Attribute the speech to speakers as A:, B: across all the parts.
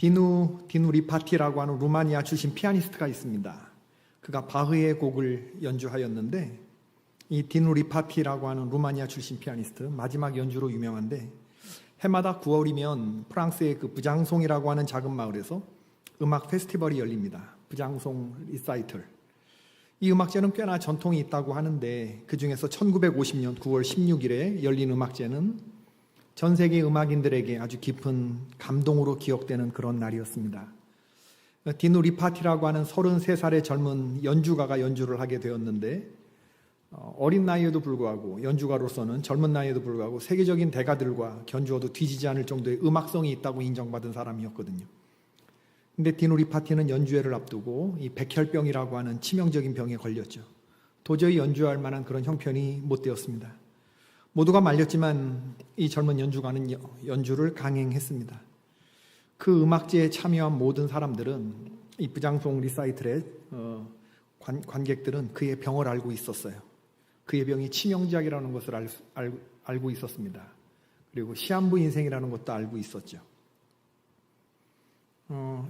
A: 디누 리파티라고 하는 루마니아 출신 피아니스트가 있습니다. 그가 바흐의 곡을 연주하였는데 이 디누 리파티라고 하는 루마니아 출신 피아니스트 마지막 연주로 유명한데 해마다 9월이면 프랑스의 그 부장송이라고 하는 작은 마을에서 음악 페스티벌이 열립니다. 부장송 리사이틀. 이 음악제는 꽤나 전통이 있다고 하는데 그 중에서 1950년 9월 16일에 열린 음악제는 전 세계 음악인들에게 아주 깊은 감동으로 기억되는 그런 날이었습니다. 디누 리파티라고 하는 33살의 젊은 연주가가 연주를 하게 되었는데 어린 나이에도 불구하고 연주가로서는 젊은 나이에도 불구하고 세계적인 대가들과 견주어도 뒤지지 않을 정도의 음악성이 있다고 인정받은 사람이었거든요. 근데 디누 리파티는 연주회를 앞두고 이 백혈병이라고 하는 치명적인 병에 걸렸죠. 도저히 연주할 만한 그런 형편이 못 되었습니다. 모두가 말렸지만 이 젊은 연주가는 연주를 강행했습니다. 그 음악제에 참여한 모든 사람들은 이 부장송 리사이틀의 관객들은 그의 병을 알고 있었어요. 그의 병이 치명적이라는 것을 알고 있었습니다. 그리고 시한부 인생이라는 것도 알고 있었죠.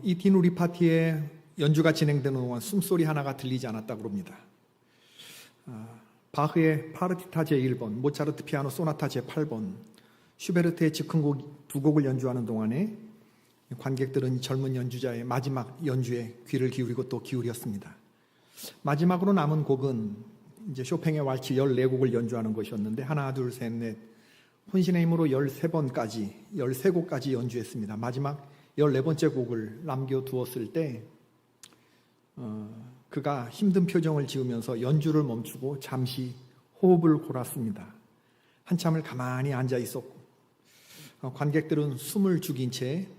A: 이 디누 리파티의 연주가 진행되는 동안 숨소리 하나가 들리지 않았다고 합니다. 바흐의 파르티타 제1번, 모차르트 피아노 소나타 제8번, 슈베르트의 즉흥곡 2곡을 연주하는 동안에 관객들은 젊은 연주자의 마지막 연주에 귀를 기울이고 또 기울였습니다. 마지막으로 남은 곡은 이제 쇼팽의 왈츠 14곡을 연주하는 것이었는데 하나, 둘, 셋, 넷 혼신의 힘으로 13곡까지 연주했습니다. 마지막 14번째 곡을 남겨두었을 때 그가 힘든 표정을 지으면서 연주를 멈추고 잠시 호흡을 골았습니다. 한참을 가만히 앉아 있었고 관객들은 숨을 죽인 채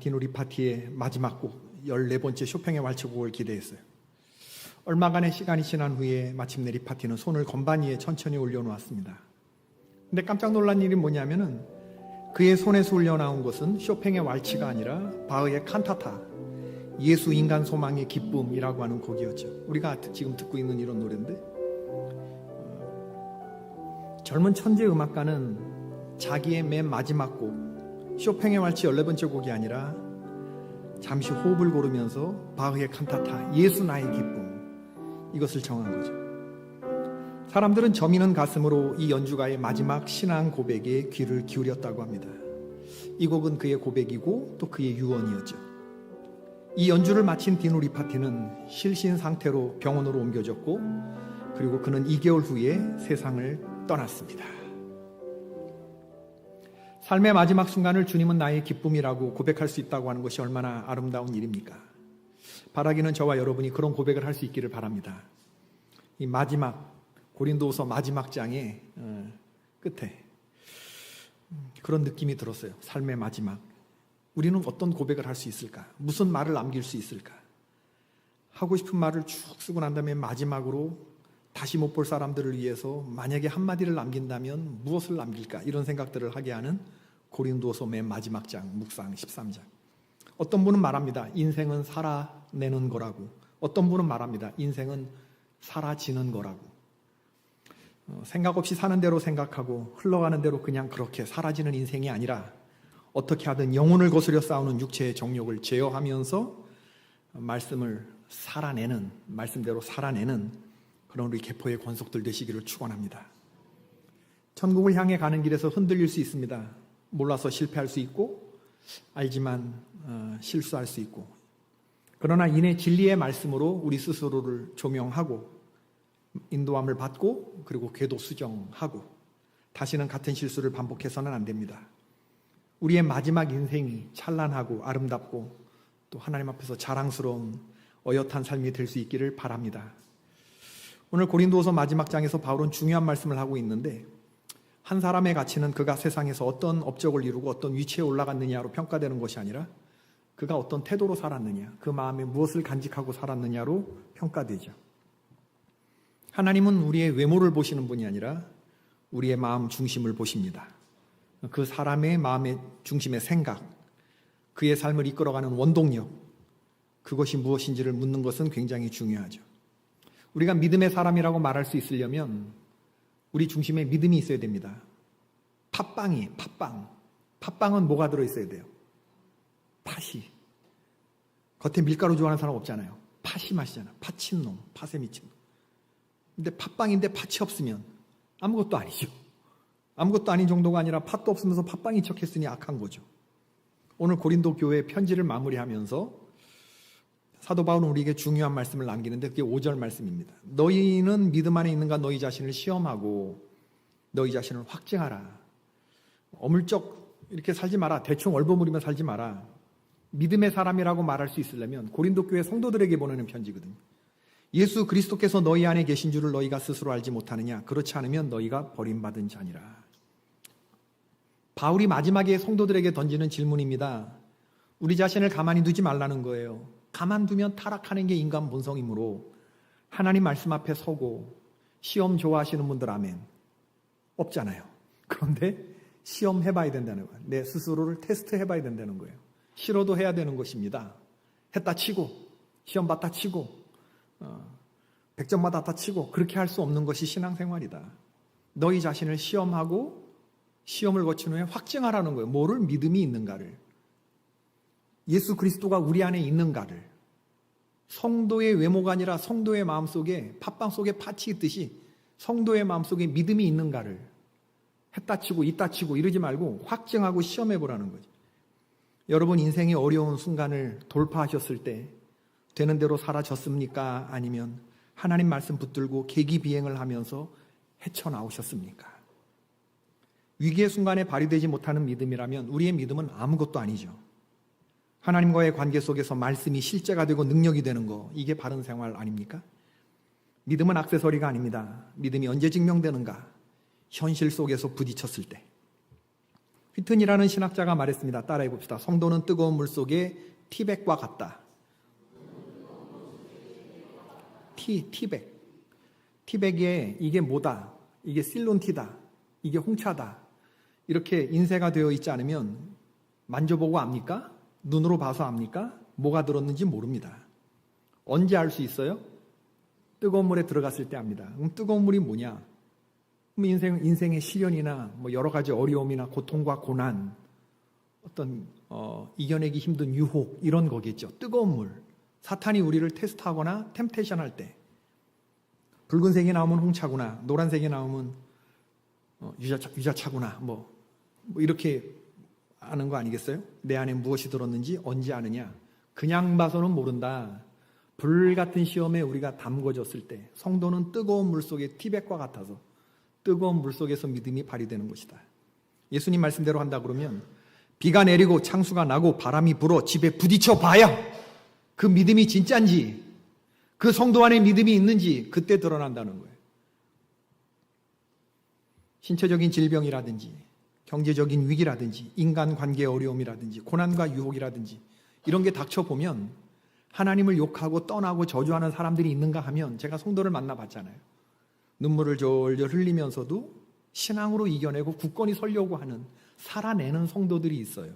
A: 디누 리파티의 마지막 곡 14번째 쇼팽의 왈츠곡을 기대했어요. 얼마간의 시간이 지난 후에 마침내 리파티는 손을 건반 위에 천천히 올려놓았습니다. 근데 깜짝 놀란 일이 뭐냐면은 그의 손에서 흘러나온 것은 쇼팽의 왈츠가 아니라 바흐의 칸타타 예수 인간 소망의 기쁨이라고 하는 곡이었죠. 우리가 지금 듣고 있는 이런 노래인데 젊은 천재 음악가는 자기의 맨 마지막 곡 쇼팽의 왈츠 14번째 곡이 아니라 잠시 호흡을 고르면서 바흐의 칸타타 예수 나의 기쁨 이것을 정한 거죠. 사람들은 저미는 가슴으로 이 연주가의 마지막 신앙 고백에 귀를 기울였다고 합니다. 이 곡은 그의 고백이고 또 그의 유언이었죠. 이 연주를 마친 디누 리파티는 실신 상태로 병원으로 옮겨졌고 그리고 그는 2개월 후에 세상을 떠났습니다. 삶의 마지막 순간을 주님은 나의 기쁨이라고 고백할 수 있다고 하는 것이 얼마나 아름다운 일입니까? 바라기는 저와 여러분이 그런 고백을 할 수 있기를 바랍니다. 이 마지막 고린도후서 마지막 장의 끝에 그런 느낌이 들었어요. 삶의 마지막. 우리는 어떤 고백을 할 수 있을까? 무슨 말을 남길 수 있을까? 하고 싶은 말을 쭉 쓰고 난 다음에 마지막으로 다시 못 볼 사람들을 위해서 만약에 한마디를 남긴다면 무엇을 남길까? 이런 생각들을 하게 하는 고린도서 맨 마지막 장, 묵상 13장. 어떤 분은 말합니다. 인생은 살아내는 거라고. 어떤 분은 말합니다. 인생은 사라지는 거라고. 생각 없이 사는 대로 생각하고 흘러가는 대로 그냥 그렇게 사라지는 인생이 아니라 어떻게 하든 영혼을 거스려 싸우는 육체의 정욕을 제어하면서 말씀을 살아내는, 말씀대로 살아내는 그런 우리 개포의 권속들 되시기를 축원합니다. 천국을 향해 가는 길에서 흔들릴 수 있습니다. 몰라서 실패할 수 있고 알지만 실수할 수 있고 그러나 이내 진리의 말씀으로 우리 스스로를 조명하고 인도함을 받고 그리고 궤도 수정하고 다시는 같은 실수를 반복해서는 안 됩니다. 우리의 마지막 인생이 찬란하고 아름답고 또 하나님 앞에서 자랑스러운 어엿한 삶이 될 수 있기를 바랍니다. 오늘 고린도후서 마지막 장에서 바울은 중요한 말씀을 하고 있는데 한 사람의 가치는 그가 세상에서 어떤 업적을 이루고 어떤 위치에 올라갔느냐로 평가되는 것이 아니라 그가 어떤 태도로 살았느냐, 그 마음에 무엇을 간직하고 살았느냐로 평가되죠. 하나님은 우리의 외모를 보시는 분이 아니라 우리의 마음 중심을 보십니다. 그 사람의 마음의 중심의 생각, 그의 삶을 이끌어가는 원동력, 그것이 무엇인지를 묻는 것은 굉장히 중요하죠. 우리가 믿음의 사람이라고 말할 수 있으려면 우리 중심에 믿음이 있어야 됩니다. 팥빵은 뭐가 들어있어야 돼요? 팥이. 겉에 밀가루 좋아하는 사람 없잖아요. 팥이 맛이잖아. 팥인 놈, 팥에 미친 놈. 근데 팥빵인데 팥이 없으면 아무것도 아니죠. 아무것도 아닌 정도가 아니라 팥도 없으면서 팥빵인 척했으니 악한 거죠. 오늘 고린도 교회 편지를 마무리하면서 사도 바울은 우리에게 중요한 말씀을 남기는데 그게 5절 말씀입니다. 너희는 믿음 안에 있는가 너희 자신을 시험하고 너희 자신을 확증하라. 어물쩍 이렇게 살지 마라. 대충 얼버무리며 살지 마라. 믿음의 사람이라고 말할 수 있으려면 고린도 교회 성도들에게 보내는 편지거든요. 예수 그리스도께서 너희 안에 계신 줄을 너희가 스스로 알지 못하느냐? 그렇지 않으면 너희가 버림받은 자니라. 바울이 마지막에 성도들에게 던지는 질문입니다. 우리 자신을 가만히 두지 말라는 거예요. 가만두면 타락하는 게 인간 본성이므로 하나님 말씀 앞에 서고 시험 좋아하시는 분들 아멘. 없잖아요. 그런데 시험 해봐야 된다는 거예요. 내 스스로를 테스트 해봐야 된다는 거예요. 싫어도 해야 되는 것입니다. 했다 치고 시험 봤다 치고 100점 맞았다 치고 그렇게 할 수 없는 것이 신앙생활이다. 너희 자신을 시험하고 시험을 거친 후에 확증하라는 거예요. 뭐를 믿음이 있는가를. 예수 그리스도가 우리 안에 있는가를. 성도의 외모가 아니라 성도의 마음속에 팥빵 속에 팥이 있듯이 성도의 마음속에 믿음이 있는가를 했다 치고 있다 치고 이러지 말고 확증하고 시험해 보라는 거죠. 여러분 인생의 어려운 순간을 돌파하셨을 때 되는 대로 사라졌습니까? 아니면 하나님 말씀 붙들고 계기비행을 하면서 헤쳐나오셨습니까? 위기의 순간에 발휘되지 못하는 믿음이라면 우리의 믿음은 아무것도 아니죠. 하나님과의 관계 속에서 말씀이 실제가 되고 능력이 되는 거, 이게 바른 생활 아닙니까? 믿음은 액세서리가 아닙니다. 믿음이 언제 증명되는가? 현실 속에서 부딪혔을 때. 휘튼이라는 신학자가 말했습니다. 따라해 봅시다. 성도는 뜨거운 물 속에 티백과 같다. 티백. 티백에 이게 뭐다? 이게 실론티다. 이게 홍차다. 이렇게 인쇄가 되어 있지 않으면 만져보고 압니까? 눈으로 봐서 압니까? 뭐가 들었는지 모릅니다. 언제 알 수 있어요? 뜨거운 물에 들어갔을 때 압니다. 그럼 뜨거운 물이 뭐냐? 인생의 시련이나 뭐 여러 가지 어려움이나 고통과 고난, 어떤 이겨내기 힘든 유혹 이런 거겠죠. 뜨거운 물. 사탄이 우리를 테스트하거나 템테이션 할 때 붉은색이 나오면 홍차구나, 노란색이 나오면 유자차구나, 뭐 이렇게 아는 거 아니겠어요? 내 안에 무엇이 들었는지 언제 아느냐? 그냥 봐서는 모른다. 불같은 시험에 우리가 담궈졌을 때 성도는 뜨거운 물 속에 티백과 같아서 뜨거운 물 속에서 믿음이 발휘되는 것이다. 예수님 말씀대로 한다 그러면 비가 내리고 창수가 나고 바람이 불어 집에 부딪혀 봐야 그 믿음이 진짜인지 그 성도 안에 믿음이 있는지 그때 드러난다는 거예요. 신체적인 질병이라든지 경제적인 위기라든지 인간관계 어려움이라든지 고난과 유혹이라든지 이런 게 닥쳐보면 하나님을 욕하고 떠나고 저주하는 사람들이 있는가 하면 제가 성도를 만나봤잖아요. 눈물을 졸졸 흘리면서도 신앙으로 이겨내고 굳건히 서려고 하는 살아내는 성도들이 있어요.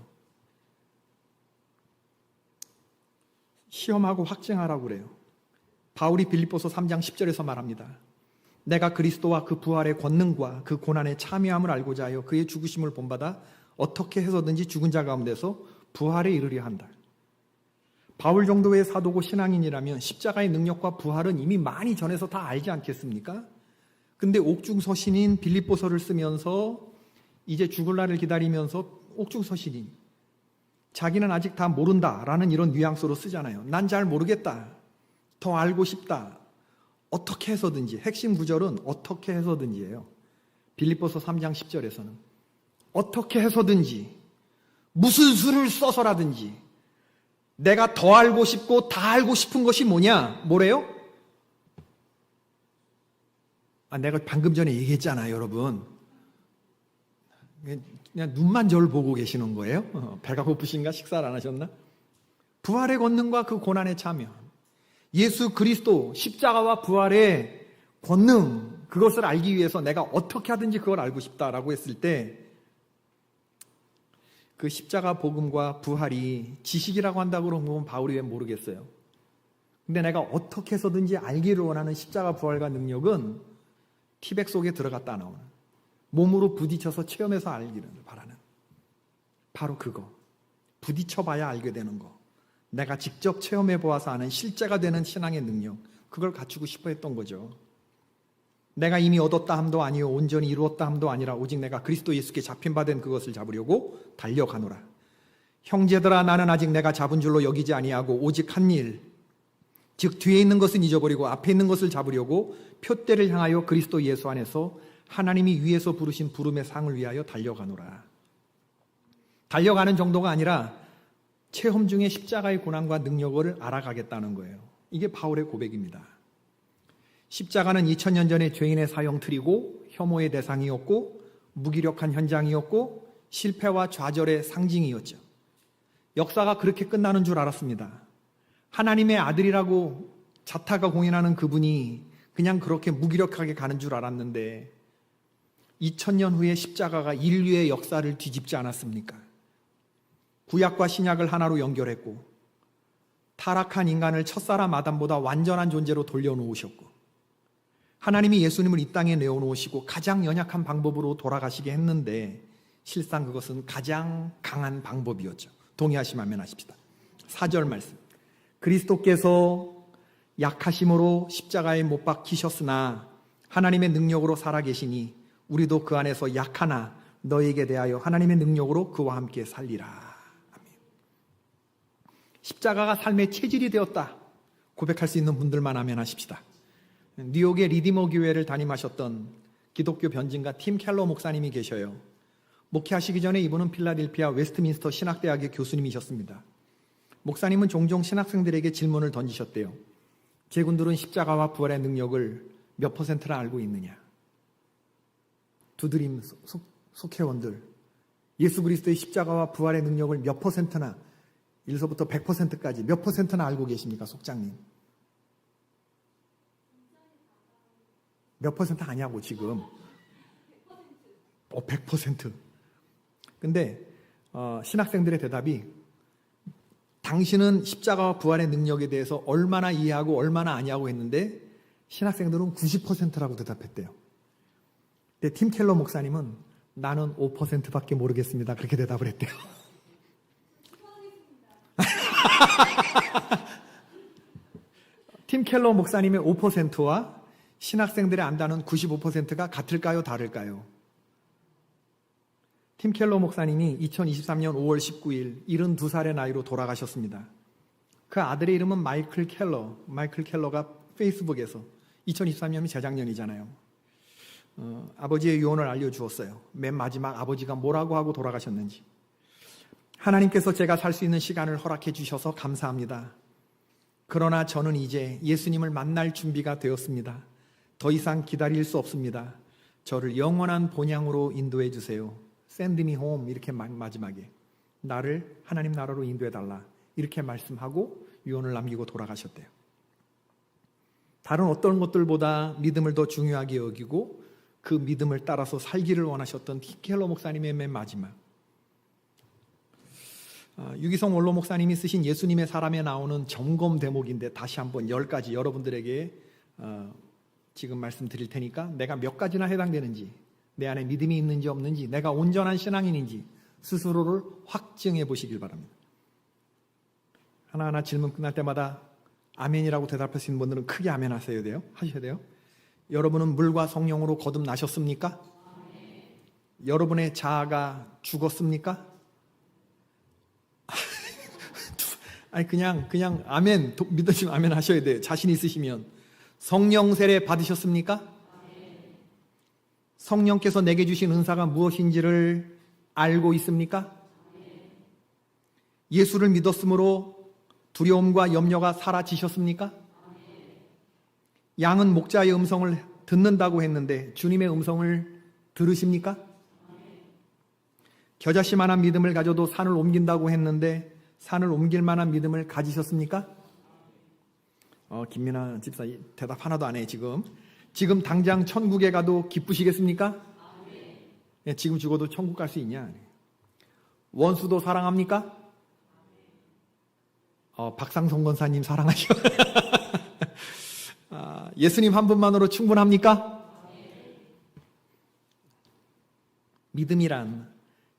A: 시험하고 확증하라고 그래요. 바울이 빌립보서 3장 10절에서 말합니다. 내가 그리스도와 그 부활의 권능과 그 고난의 참여함을 알고자 하여 그의 죽으심을 본받아 어떻게 해서든지 죽은 자 가운데서 부활에 이르려 한다. 바울 정도의 사도고 신앙인이라면 십자가의 능력과 부활은 이미 많이 전해서 다 알지 않겠습니까? 근데 옥중서신인 빌립보서를 쓰면서 이제 죽을 날을 기다리면서 옥중서신인 자기는 아직 다 모른다라는 이런 뉘앙스로 쓰잖아요. 난 잘 모르겠다. 더 알고 싶다. 어떻게 해서든지 핵심 구절은 어떻게 해서든지예요. 빌립보서 3장 10절에서는 어떻게 해서든지 무슨 수를 써서라든지 내가 더 알고 싶고 다 알고 싶은 것이 뭐냐? 뭐래요? 내가 방금 전에 얘기했잖아, 여러분. 그냥 눈만 저를 보고 계시는 거예요? 배가 고프신가? 식사를 안 하셨나? 부활의 권능과 그 고난의 참여. 예수 그리스도 십자가와 부활의 권능, 그것을 알기 위해서 내가 어떻게 하든지 그걸 알고 싶다라고 했을 때 그 십자가 복음과 부활이 지식이라고 한다고 그러면 바울이 왜 모르겠어요. 근데 내가 어떻게 해서든지 알기를 원하는 십자가 부활과 능력은 티백 속에 들어갔다 나오는 몸으로 부딪혀서 체험해서 알기를 바라는 바로 그거. 부딪혀봐야 알게 되는 거, 내가 직접 체험해 보아서 아는 실제가 되는 신앙의 능력, 그걸 갖추고 싶어 했던 거죠. 내가 이미 얻었다 함도 아니요 온전히 이루었다 함도 아니라 오직 내가 그리스도 예수께 잡힌 바 된 그것을 잡으려고 달려가노라. 형제들아, 나는 아직 내가 잡은 줄로 여기지 아니하고 오직 한 일, 즉 뒤에 있는 것은 잊어버리고 앞에 있는 것을 잡으려고 표대를 향하여 그리스도 예수 안에서 하나님이 위에서 부르신 부름의 상을 위하여 달려가노라. 달려가는 정도가 아니라 체험 중에 십자가의 고난과 능력을 알아가겠다는 거예요. 이게 바울의 고백입니다. 십자가는 2000년 전에 죄인의 사형틀이고 혐오의 대상이었고 무기력한 현장이었고 실패와 좌절의 상징이었죠. 역사가 그렇게 끝나는 줄 알았습니다. 하나님의 아들이라고 자타가 공인하는 그분이 그냥 그렇게 무기력하게 가는 줄 알았는데 2000년 후에 십자가가 인류의 역사를 뒤집지 않았습니까? 구약과 신약을 하나로 연결했고 타락한 인간을 첫사람 아담보다 완전한 존재로 돌려놓으셨고 하나님이 예수님을 이 땅에 내어놓으시고 가장 연약한 방법으로 돌아가시게 했는데 실상 그것은 가장 강한 방법이었죠. 동의하시면 아멘하십시다. 4절 말씀, 그리스도께서 약하심으로 십자가에 못 박히셨으나 하나님의 능력으로 살아계시니 우리도 그 안에서 약하나 너에게 대하여 하나님의 능력으로 그와 함께 살리라. 아멘. 십자가가 삶의 체질이 되었다 고백할 수 있는 분들만 아멘하십시다. 뉴욕의 리디머 교회를 담임하셨던 기독교 변증가 팀 켈러 목사님이 계셔요. 목회하시기 전에 이분은 필라델피아 웨스트민스터 신학대학의 교수님이셨습니다. 목사님은 종종 신학생들에게 질문을 던지셨대요. 제군들은 십자가와 부활의 능력을 몇 %나 알고 있느냐? 두드림 속회원들, 예수 그리스도의 십자가와 부활의 능력을 몇 %나 1서부터 100%까지 몇 %나 알고 계십니까? 속장님. 몇 % 아냐고 지금. 100%. 근데 신학생들의 대답이 당신은 십자가와 부활의 능력에 대해서 얼마나 이해하고 얼마나 아냐고 했는데 신학생들은 90%라고 대답했대요. 근데 팀 켈러 목사님은 나는 5%밖에 모르겠습니다. 그렇게 대답을 했대요. 팀 켈러 목사님의 5%와 신학생들의 안다는 95%가 같을까요? 다를까요? 팀 켈러 목사님이 2023년 5월 19일 72살의 나이로 돌아가셨습니다. 그 아들의 이름은 마이클 켈러. 마이클 켈러가 페이스북에서 2023년이 재작년이잖아요. 아버지의 유언을 알려주었어요. 맨 마지막 아버지가 뭐라고 하고 돌아가셨는지. 하나님께서 제가 살 수 있는 시간을 허락해 주셔서 감사합니다. 그러나 저는 이제 예수님을 만날 준비가 되었습니다. 더 이상 기다릴 수 없습니다. 저를 영원한 본향으로 인도해 주세요. Send me home. 이렇게 마지막에 나를 하나님 나라로 인도해 달라 이렇게 말씀하고 유언을 남기고 돌아가셨대요. 다른 어떤 것들보다 믿음을 더 중요하게 여기고 그 믿음을 따라서 살기를 원하셨던 켈러 목사님의 맨 마지막, 유기성 원로 목사님이 쓰신 예수님의 사람에 나오는 점검 대목인데 다시 한번 10가지 여러분들에게 지금 말씀드릴 테니까 내가 몇 가지나 해당되는지, 내 안에 믿음이 있는지 없는지, 내가 온전한 신앙인인지 스스로를 확증해 보시길 바랍니다. 하나하나 질문 끝날 때마다 아멘이라고 대답할 수 있는 분들은 크게 아멘 하셔야 돼요. 여러분은 물과 성령으로 거듭나셨습니까? 여러분의 자아가 죽었습니까? 아니 그냥 아멘, 믿으시면 아멘 하셔야 돼요. 자신 있으시면. 성령 세례 받으셨습니까? 성령께서 내게 주신 은사가 무엇인지를 알고 있습니까? 예수를 믿었으므로 두려움과 염려가 사라지셨습니까? 양은 목자의 음성을 듣는다고 했는데 주님의 음성을 들으십니까? 겨자씨만한 믿음을 가져도 산을 옮긴다고 했는데 산을 옮길 만한 믿음을 가지셨습니까? 김민아 집사 대답 하나도 안 해. 지금 당장 천국에 가도 기쁘시겠습니까? 네, 지금 죽어도 천국 갈 수 있냐? 원수도 사랑합니까? 박상성 권사님 사랑하셔. 예수님 한 분만으로 충분합니까? 믿음이란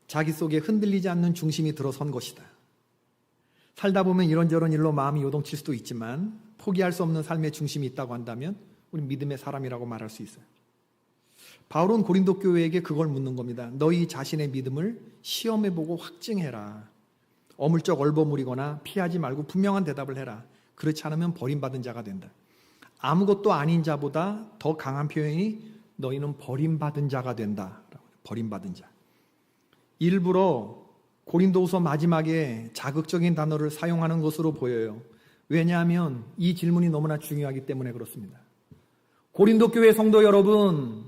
A: 자기 속에 흔들리지 않는 중심이 들어선 것이다. 살다 보면 이런저런 일로 마음이 요동칠 수도 있지만 포기할 수 없는 삶의 중심이 있다고 한다면 우리 믿음의 사람이라고 말할 수 있어요. 바울은 고린도 교회에게 그걸 묻는 겁니다. 너희 자신의 믿음을 시험해보고 확증해라. 어물쩍 얼버무리거나 피하지 말고 분명한 대답을 해라. 그렇지 않으면 버림받은 자가 된다. 아무것도 아닌 자보다 더 강한 표현이 너희는 버림받은 자가 된다. 버림받은 자. 일부러 고린도후서 마지막에 자극적인 단어를 사용하는 것으로 보여요. 왜냐하면 이 질문이 너무나 중요하기 때문에 그렇습니다. 고린도 교회 성도 여러분,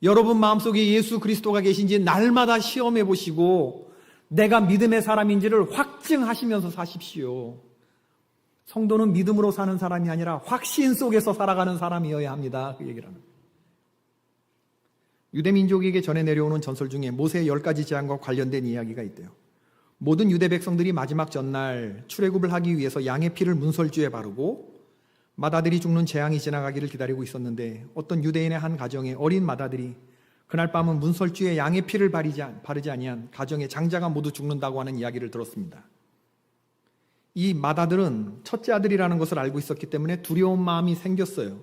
A: 여러분 마음속에 예수 그리스도가 계신지 날마다 시험해 보시고 내가 믿음의 사람인지를 확증하시면서 사십시오. 성도는 믿음으로 사는 사람이 아니라 확신 속에서 살아가는 사람이어야 합니다. 그 얘기를 합니다. 유대민족에게 전해 내려오는 전설 중에 모세의 10가지 재앙과 관련된 이야기가 있대요. 모든 유대 백성들이 마지막 전날 출애굽을 하기 위해서 양의 피를 문설주에 바르고 맏아들이 죽는 재앙이 지나가기를 기다리고 있었는데 어떤 유대인의 한 가정에 어린 맏아들이 그날 밤은 문설주에 양의 피를 바르지 아니한 가정의 장자가 모두 죽는다고 하는 이야기를 들었습니다. 이 맏아들은 첫째 아들이라는 것을 알고 있었기 때문에 두려운 마음이 생겼어요.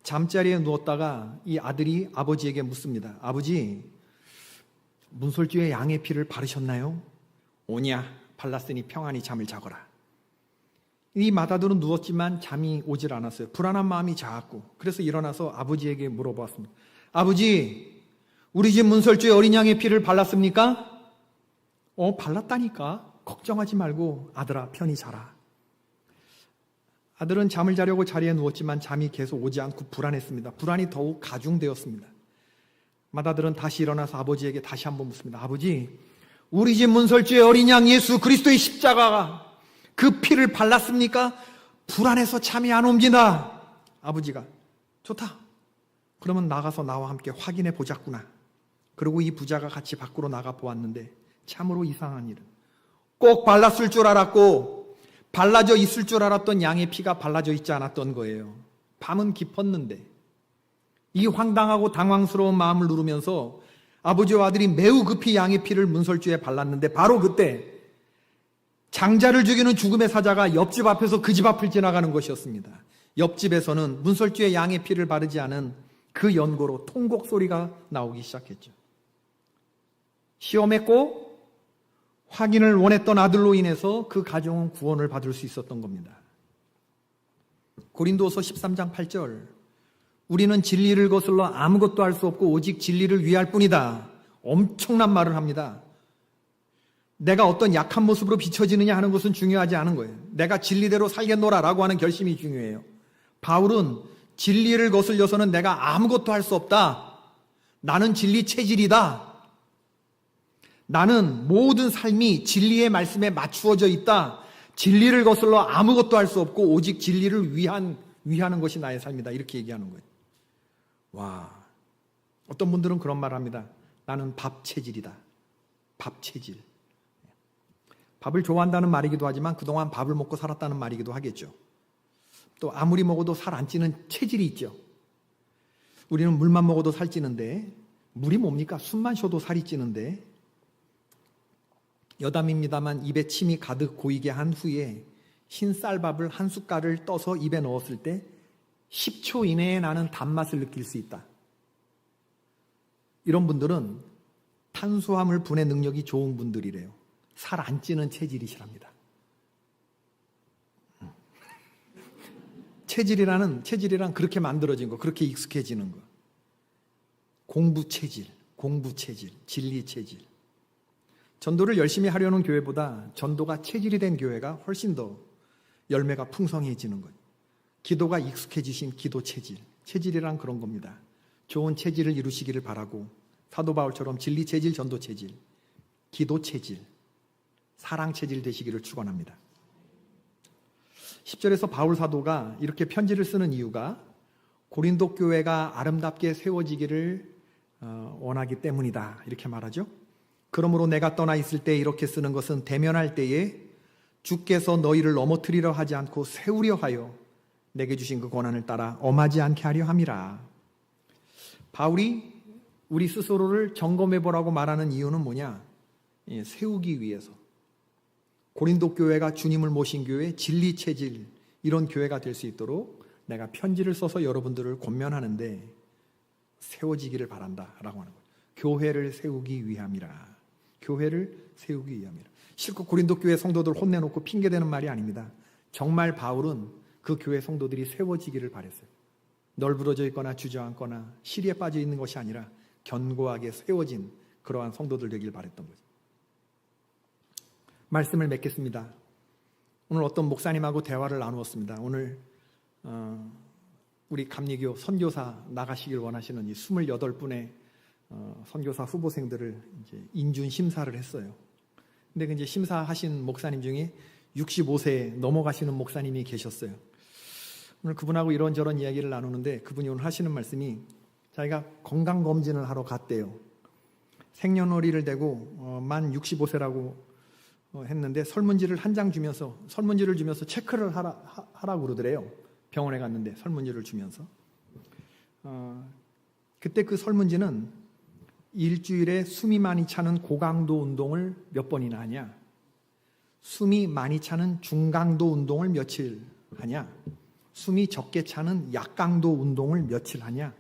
A: 잠자리에 누웠다가 이 아들이 아버지에게 묻습니다. 아버지, 문설주에 양의 피를 바르셨나요? 오냐, 발랐으니 평안히 잠을 자거라. 이 맏아들은 누웠지만 잠이 오질 않았어요. 불안한 마음이 자았고 그래서 일어나서 아버지에게 물어보았습니다. 아버지, 우리 집 문설주에 어린 양의 피를 발랐습니까? 발랐다니까. 걱정하지 말고 아들아 편히 자라. 아들은 잠을 자려고 자리에 누웠지만 잠이 계속 오지 않고 불안했습니다. 불안이 더욱 가중되었습니다. 맏아들은 다시 일어나서 아버지에게 다시 한번 묻습니다. 아버지, 우리 집 문설주에 어린 양 예수 그리스도의 십자가가 그 피를 발랐습니까? 불안해서 잠이 안 옵니다. 아버지가 좋다. 그러면 나가서 나와 함께 확인해 보자꾸나. 그리고 이 부자가 같이 밖으로 나가 보았는데 참으로 이상한 일은 꼭 발랐을 줄 알았고 발라져 있을 줄 알았던 양의 피가 발라져 있지 않았던 거예요. 밤은 깊었는데 이 황당하고 당황스러운 마음을 누르면서 아버지와 아들이 매우 급히 양의 피를 문설주에 발랐는데 바로 그때 장자를 죽이는 죽음의 사자가 옆집 앞에서 그 집 앞을 지나가는 것이었습니다. 옆집에서는 문설주에 양의 피를 바르지 않은 그 연고로 통곡 소리가 나오기 시작했죠. 시험했고 확인을 원했던 아들로 인해서 그 가정은 구원을 받을 수 있었던 겁니다. 고린도서 13장 8절 우리는 진리를 거슬러 아무것도 할 수 없고 오직 진리를 위할 뿐이다. 엄청난 말을 합니다. 내가 어떤 약한 모습으로 비춰지느냐 하는 것은 중요하지 않은 거예요. 내가 진리대로 살겠노라라고 하는 결심이 중요해요. 바울은 진리를 거슬려서는 내가 아무것도 할 수 없다. 나는 진리 체질이다. 나는 모든 삶이 진리의 말씀에 맞추어져 있다. 진리를 거슬러 아무것도 할 수 없고 오직 진리를 위하는 것이 나의 삶이다. 이렇게 얘기하는 거예요. 와, 어떤 분들은 그런 말을 합니다. 나는 밥 체질이다. 밥 체질. 밥을 좋아한다는 말이기도 하지만 그동안 밥을 먹고 살았다는 말이기도 하겠죠. 또 아무리 먹어도 살 안 찌는 체질이 있죠. 우리는 물만 먹어도 살 찌는데 물이 뭡니까? 숨만 쉬어도 살이 찌는데 여담입니다만 입에 침이 가득 고이게 한 후에 흰 쌀밥을 한 숟갈을 떠서 입에 넣었을 때 10초 이내에 나는 단맛을 느낄 수 있다. 이런 분들은 탄수화물 분해 능력이 좋은 분들이래요. 살 안 찌는 체질이시랍니다. 체질이란 그렇게 만들어진 거, 그렇게 익숙해지는 거. 공부 체질, 진리 체질. 전도를 열심히 하려는 교회보다 전도가 체질이 된 교회가 훨씬 더 열매가 풍성해지는 거예요. 기도가 익숙해지신 기도 체질. 체질이란 그런 겁니다. 좋은 체질을 이루시기를 바라고 사도 바울처럼 진리 체질, 전도 체질, 기도 체질, 사랑 체질 되시기를 축원합니다. 10절에서 바울 사도가 이렇게 편지를 쓰는 이유가 고린도 교회가 아름답게 세워지기를 원하기 때문이다. 이렇게 말하죠. 그러므로 내가 떠나 있을 때 이렇게 쓰는 것은 대면할 때에 주께서 너희를 넘어뜨리려 하지 않고 세우려 하여 내게 주신 그 권한을 따라 엄하지 않게 하려 함이라. 바울이 우리 스스로를 점검해 보라고 말하는 이유는 뭐냐? 세우기 위해서. 고린도 교회가 주님을 모신 교회, 진리 체질 이런 교회가 될 수 있도록 내가 편지를 써서 여러분들을 권면하는데 세워지기를 바란다라고 하는 거예요. 교회를 세우기 위함이라. 교회를 세우기 위함이라. 실컷 고린도 교회 성도들 혼내놓고 핑계대는 말이 아닙니다. 정말 바울은 그 교회 성도들이 세워지기를 바랬어요. 널브러져 있거나 주저앉거나 시리에 빠져 있는 것이 아니라 견고하게 세워진 그러한 성도들 되길 바랬던 거죠. 말씀을 맺겠습니다. 오늘 어떤 목사님하고 대화를 나누었습니다. 오늘 우리 감리교 선교사 나가시길 원하시는 이 28분의 선교사 후보생들을 이제 인준 심사를 했어요. 근데 이제 심사하신 목사님 중에 65세 넘어가시는 목사님이 계셨어요. 오늘 그분하고 이런저런 이야기를 나누는데 그분이 오늘 하시는 말씀이 자기가 건강검진을 하러 갔대요. 생년월일을 대고 만 65세라고 했는데 설문지를 한 장 주면서 체크를 하라고 그러더래요. 병원에 갔는데 설문지를 주면서 그때 그 설문지는 일주일에 숨이 많이 차는 고강도 운동을 몇 번이나 하냐, 숨이 많이 차는 중강도 운동을 며칠 하냐, 숨이 적게 차는 약강도 운동을 며칠 하냐,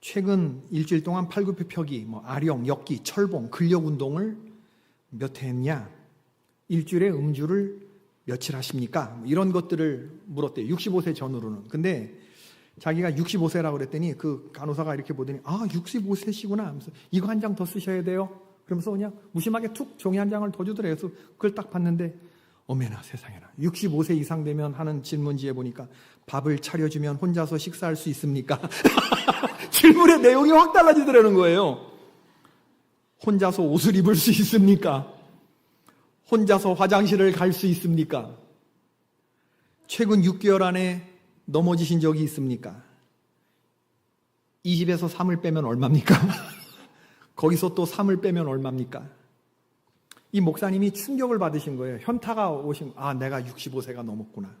A: 최근 일주일 동안 팔굽혀펴기, 아령, 역기, 철봉, 근력 운동을 몇 회 했냐, 일주일에 음주를 며칠 하십니까? 이런 것들을 물었대요. 65세 전후로는. 근데 자기가 65세라고 그랬더니 그 간호사가 이렇게 보더니 65세시구나 하면서 이거 한 장 더 쓰셔야 돼요. 그러면서 그냥 무심하게 툭 종이 한 장을 더 주더래요. 그래서 그걸 딱 봤는데 어메나 세상에나 65세 이상 되면 하는 질문지에 보니까 밥을 차려주면 혼자서 식사할 수 있습니까? 질문의 내용이 확 달라지더라는 거예요. 혼자서 옷을 입을 수 있습니까? 혼자서 화장실을 갈 수 있습니까? 최근 6개월 안에 넘어지신 적이 있습니까? 20에서 3을 빼면 얼마입니까? 거기서 또 3을 빼면 얼마입니까? 이 목사님이 충격을 받으신 거예요. 현타가 오신, 내가 65세가 넘었구나.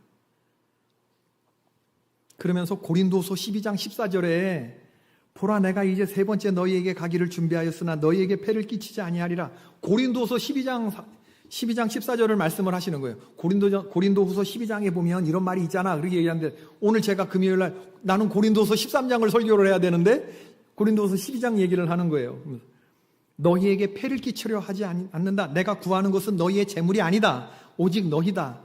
A: 그러면서 고린도서 12장 14절에 보라 내가 이제 세 번째 너희에게 가기를 준비하였으나 너희에게 폐를 끼치지 아니하리라. 고린도서 12장 14절을 말씀을 하시는 거예요. 고린도후서 12장에 보면 이런 말이 있잖아. 그렇게 얘기하는데 오늘 제가 금요일 날 나는 고린도서 13장을 설교를 해야 되는데 고린도서 12장 얘기를 하는 거예요. 너희에게 폐를 끼치려 하지 않는다. 내가 구하는 것은 너희의 재물이 아니다. 오직 너희다.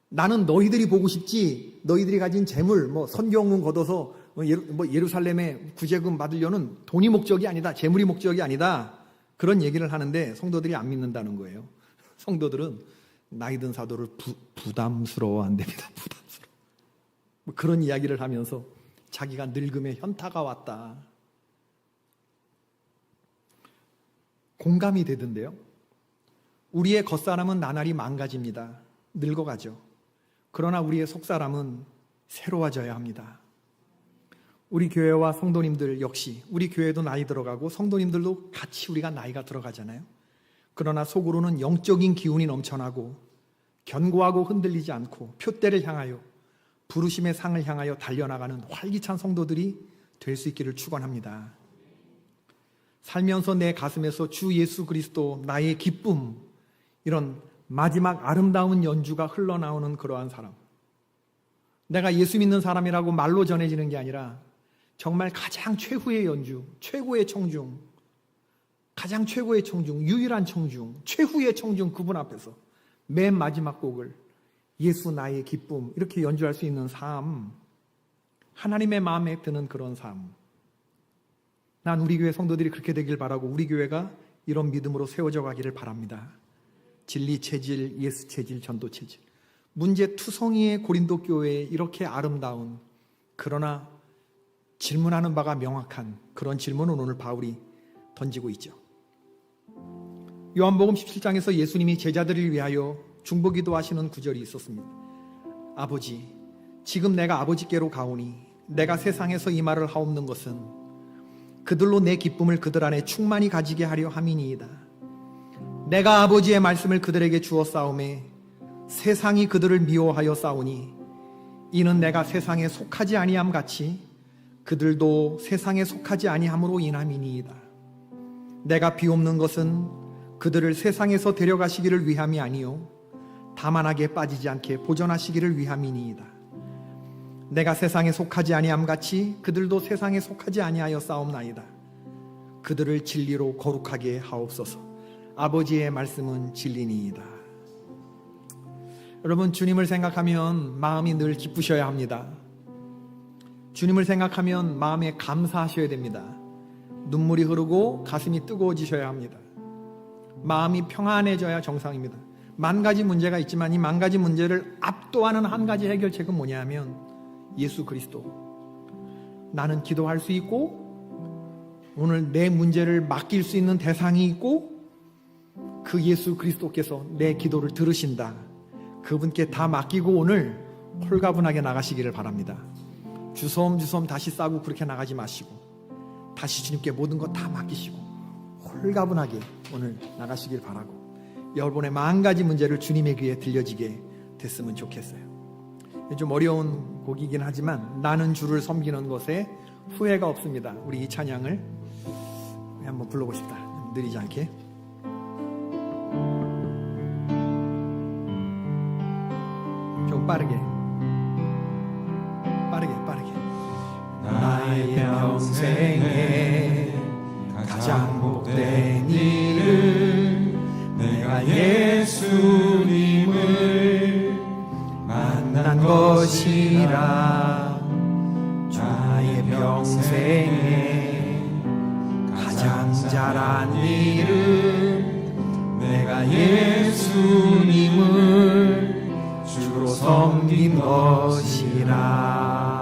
A: 나는 너희들이 보고 싶지 너희들이 가진 재물, 선교훈 걷어서 예루살렘에 구제금 받으려는 돈이 목적이 아니다. 재물이 목적이 아니다. 그런 얘기를 하는데 성도들이 안 믿는다는 거예요. 성도들은 나이 든 사도를 부담스러워 한답니다. 부담스러워. 그런 이야기를 하면서 자기가 늙음의 현타가 왔다. 공감이 되던데요. 우리의 겉사람은 나날이 망가집니다. 늙어가죠. 그러나 우리의 속사람은 새로워져야 합니다. 우리 교회와 성도님들 역시 우리 교회도 나이 들어가고 성도님들도 같이 우리가 나이가 들어가잖아요. 그러나 속으로는 영적인 기운이 넘쳐나고 견고하고 흔들리지 않고 표대를 향하여 부르심의 상을 향하여 달려나가는 활기찬 성도들이 될 수 있기를 축원합니다. 살면서 내 가슴에서 주 예수 그리스도 나의 기쁨, 이런 마지막 아름다운 연주가 흘러나오는 그러한 사람. 내가 예수 믿는 사람이라고 말로 전해지는 게 아니라 정말 가장 최후의 연주, 최고의 청중, 가장 최고의 청중, 유일한 청중, 최후의 청중 그분 앞에서 맨 마지막 곡을 예수 나의 기쁨 이렇게 연주할 수 있는 삶, 하나님의 마음에 드는 그런 삶. 난 우리 교회 성도들이 그렇게 되길 바라고 우리 교회가 이런 믿음으로 세워져 가기를 바랍니다. 진리 체질, 예수 체질, 전도 체질. 문제 투성이의 고린도 교회에 이렇게 아름다운 그러나 질문하는 바가 명확한 그런 질문을 오늘 바울이 던지고 있죠. 요한복음 17장에서 예수님이 제자들을 위하여 중보기도 하시는 구절이 있었습니다. 아버지, 지금 내가 아버지께로 가오니 내가 세상에서 이 말을 하옵는 것은 그들로 내 기쁨을 그들 안에 충만히 가지게 하려 함이니이다. 내가 아버지의 말씀을 그들에게 주어 싸움에 세상이 그들을 미워하여 싸우니 이는 내가 세상에 속하지 아니함 같이 그들도 세상에 속하지 아니함으로 인함이니이다. 내가 비옵는 것은 그들을 세상에서 데려가시기를 위함이 아니요 다만하게 빠지지 않게 보존하시기를 위함이니이다. 내가 세상에 속하지 아니함 같이 그들도 세상에 속하지 아니하여 싸움나이다. 그들을 진리로 거룩하게 하옵소서. 아버지의 말씀은 진리니이다. 여러분, 주님을 생각하면 마음이 늘 기쁘셔야 합니다. 주님을 생각하면 마음에 감사하셔야 됩니다. 눈물이 흐르고 가슴이 뜨거워지셔야 합니다. 마음이 평안해져야 정상입니다. 만 가지 문제가 있지만 이 만 가지 문제를 압도하는 한 가지 해결책은 뭐냐면 예수 그리스도. 나는 기도할 수 있고 오늘 내 문제를 맡길 수 있는 대상이 있고 그 예수 그리스도께서 내 기도를 들으신다. 그분께 다 맡기고 오늘 홀가분하게 나가시기를 바랍니다. 주섬주섬 다시 싸고 그렇게 나가지 마시고 다시 주님께 모든 것 다 맡기시고 홀가분하게 오늘 나가시길 바라고 여러분의 만 가지 문제를 주님의 귀에 들려지게 됐으면 좋겠어요. 좀 어려운 곡이긴 하지만 나는 주를 섬기는 것에 후회가 없습니다. 우리 이 찬양을 한번 불러보고 싶다. 느리지 않게. 좀 빠르게. 나의 평생에 가장 복된 일은 내가 예수님을 만난 것이라. 나의 평생에 가장 잘한 일은 내가 예수님을 주로 섬긴 것이라.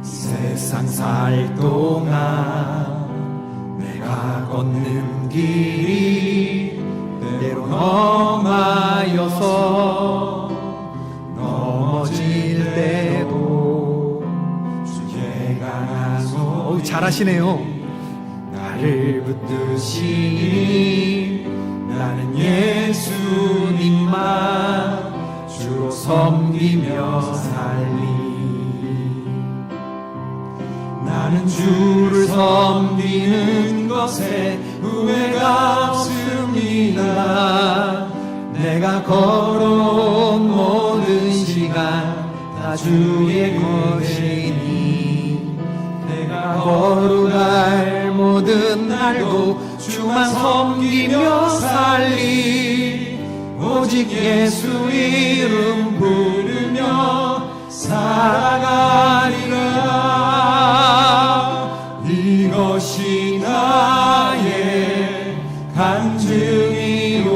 A: 세상 살 동안 내가 걷는 길이 때론 험하여서 넘어질 때도 주의 강한 손 잘하시네요. 나를 붙드시니 나는 예수님만 주로 섬기며 살리. 나는 주를 섬기는 것에 후회가 없습니다. 내가 걸어온 모든 시간 다 주의 것이니 내가 걸어갈 모든 날도 주만 섬기며 살리. 오직 예수 이름 부르며 살아가리라. 이것이 나의 간증이요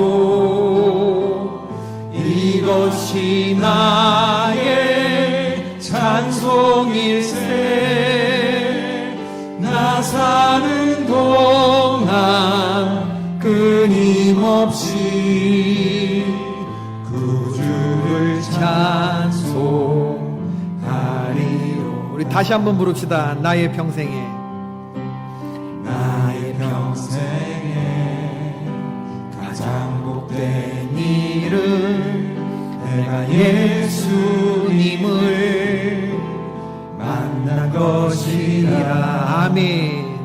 A: 이것이 나의 찬송일세. 나 사는 동안 끊임없이 구주를 찬송하리로. 우리 다시 한번 부릅시다. 나의 평생에 가장 복된 일은 내가 예수님을 만난 것이라. 아멘.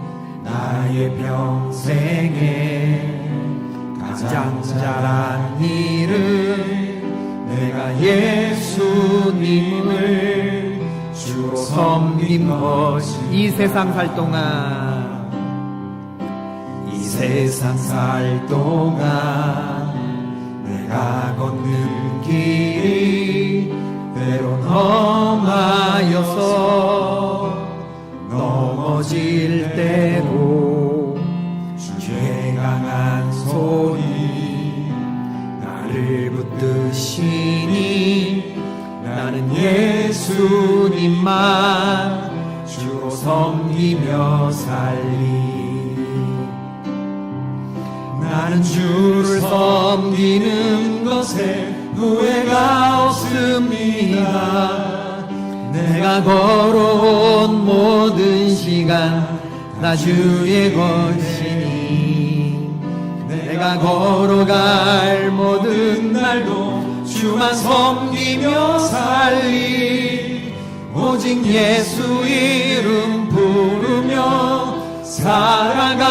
A: 나의 평생에 가장 잘한 일은 내가 예수님을 주로 섬긴 것이. 이 세상 살 동안 내가 걷는 길이 때론 험하여서 넘어질 때도 주의 강한 손이 나를 붙드시니 나는 예수님만 주로 섬기며 살리. 나는 주를 섬기는 것에 후회가 없습니다. 내가 걸어온 모든 시간 다 주의 것이니 내가 걸어갈 모든 날도 주만 섬기며 살리. 오직 예수 이름 부르며 살아가리라.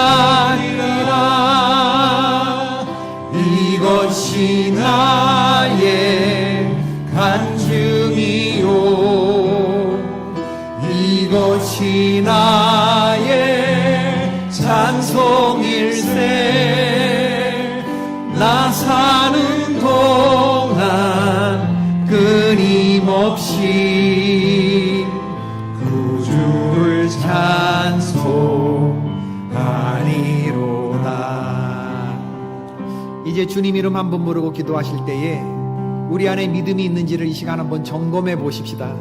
A: 이것이 나의 간증이요, 이것이 나의 찬송일세. 나 사는 동안 끊임없이 구주를 찬송하리로다. 이제 주님 이름 한 번 부르고 기도하실 때에 우리 안에 믿음이 있는지를 이 시간 한번 점검해 보십시다.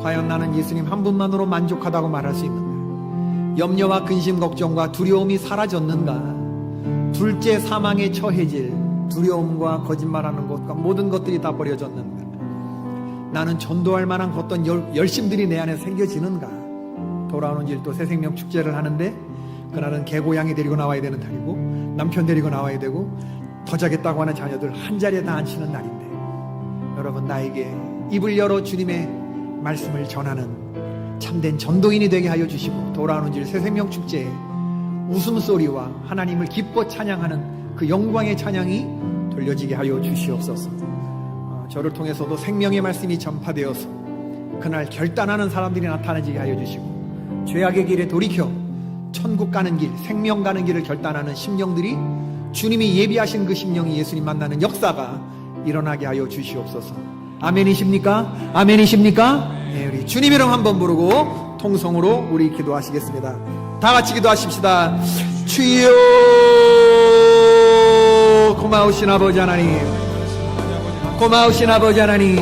A: 과연 나는 예수님 한 분만으로 만족하다고 말할 수 있는가? 염려와 근심, 걱정과 두려움이 사라졌는가? 둘째 사망에 처해질 두려움과 거짓말하는 것과 모든 것들이 다 버려졌는가? 나는 전도할 만한 어떤 열심들이 내 안에 생겨지는가? 돌아오는 길 또 새생명 축제를 하는데 그날은 개고양이 데리고 나와야 되는 날이고 남편 데리고 나와야 되고 더 자겠다고 하는 자녀들 한 자리에 다 앉히는 날인데, 여러분, 나에게 입을 열어 주님의 말씀을 전하는 참된 전도인이 되게 하여 주시고, 돌아오는 길 새생명 축제에 웃음소리와 하나님을 기뻐 찬양하는 그 영광의 찬양이 돌려지게 하여 주시옵소서. 저를 통해서도 생명의 말씀이 전파되어서 그날 결단하는 사람들이 나타나지게 하여 주시고, 죄악의 길에 돌이켜 천국 가는 길, 생명 가는 길을 결단하는 심령들이, 주님이 예비하신 그 심령이 예수님 만나는 역사가 일어나게 하여 주시옵소서. 아멘이십니까? 아멘이십니까? 네, 우리 주님 이름 한번 부르고 통성으로 우리 기도하시겠습니다. 다 같이 기도하십시다. 주여, 고마우신 아버지 하나님, 고마우신 아버지 하나님,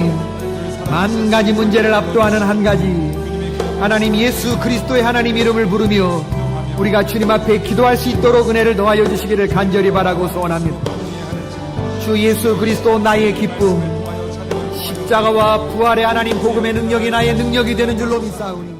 A: 만 가지 문제를 압도하는 한 가지, 하나님 예수 그리스도의 하나님 이름을 부르며 우리가 주님 앞에 기도할 수 있도록 은혜를 더하여 주시기를 간절히 바라고 소원합니다. 주 예수 그리스도 나의 기쁨, 십자가와 부활의 하나님 복음의 능력이 나의 능력이 되는 줄로 믿사오니